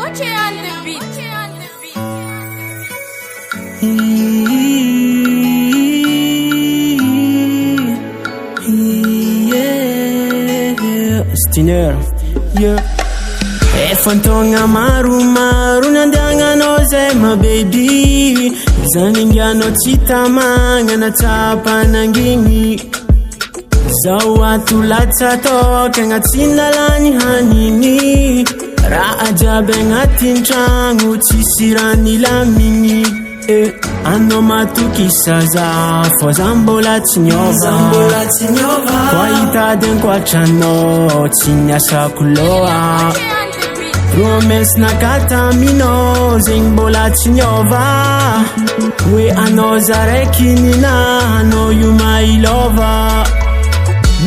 Yangoche on the beat. Stinner, yeah. Fantonga maru nandianga no zema baby. Zaningia no chitamanga na tapa nangingi. Zawa tulata toke ngatinda lani hanini. Raaja bengatin changu chisirani lamini. Ano matukisaza fo zambola tinyova kwa itaden kwa chano chinyasha kuloa promise na katamino zingbola tinyova we anozare kinina ano you my lover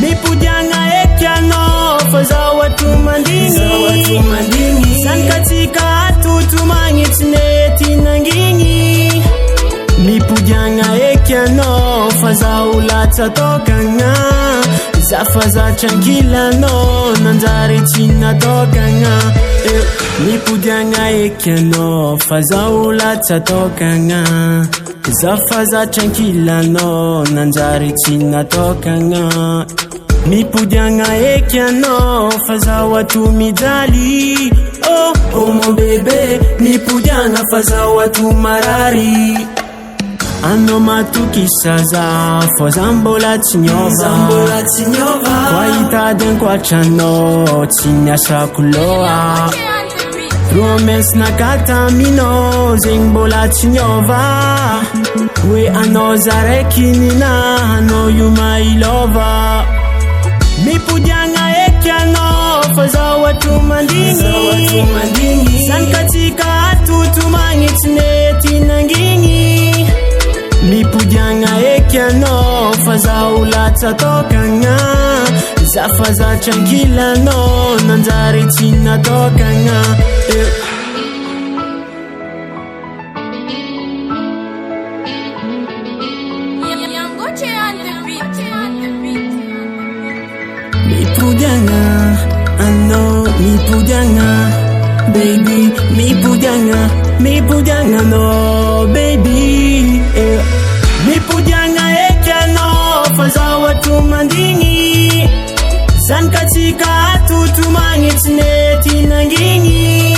mipujanga ekiano fo zawa tumandingi sankatika atutumangi tineti nangingi Mipujanga ekiano faza ulata tokanga Zafaza chankila no nanzari china tokanga Mipujanga ekiano faza ulata tokanga Zafaza chankila no nanzari china tokanga Mipujanga ekiano faza watu midali Oh mon bebe Mipujanga faza watu marari Ano matukisaza fo zambola tinyova kwa itaden kwa chano chinyasha kuloa promise na katamino zingbola tinyova we anozare kinina ano you my lover mipujanga ekiano fo zawa tumandingi sankatika atutumangi tineti nangingi Mipujanga ekiano faza ulata tokanga Zafaza chankila no nanzari china tokanga Yangoche on the beat. Mipujanga, ano mipujanga Baby, mipujanga no baby Mipujanga ekiano faza watu mandingi Zankatika atutumangi tineti nangingi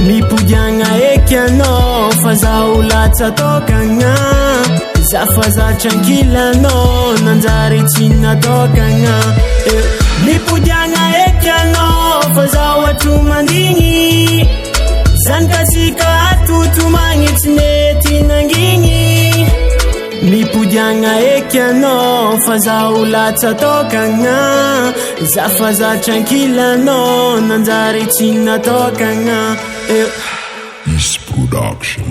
Mipujanga ekiano faza ulata tokanga Zafaza chankila no nanzari china tokanga Mipujanga ekiano faza watu mandingi Zankatika atutumangi tineti nangingi Mipujanga ekiano faza ulata tokanga Zafaza chankila no nanzari china tokanga East Production.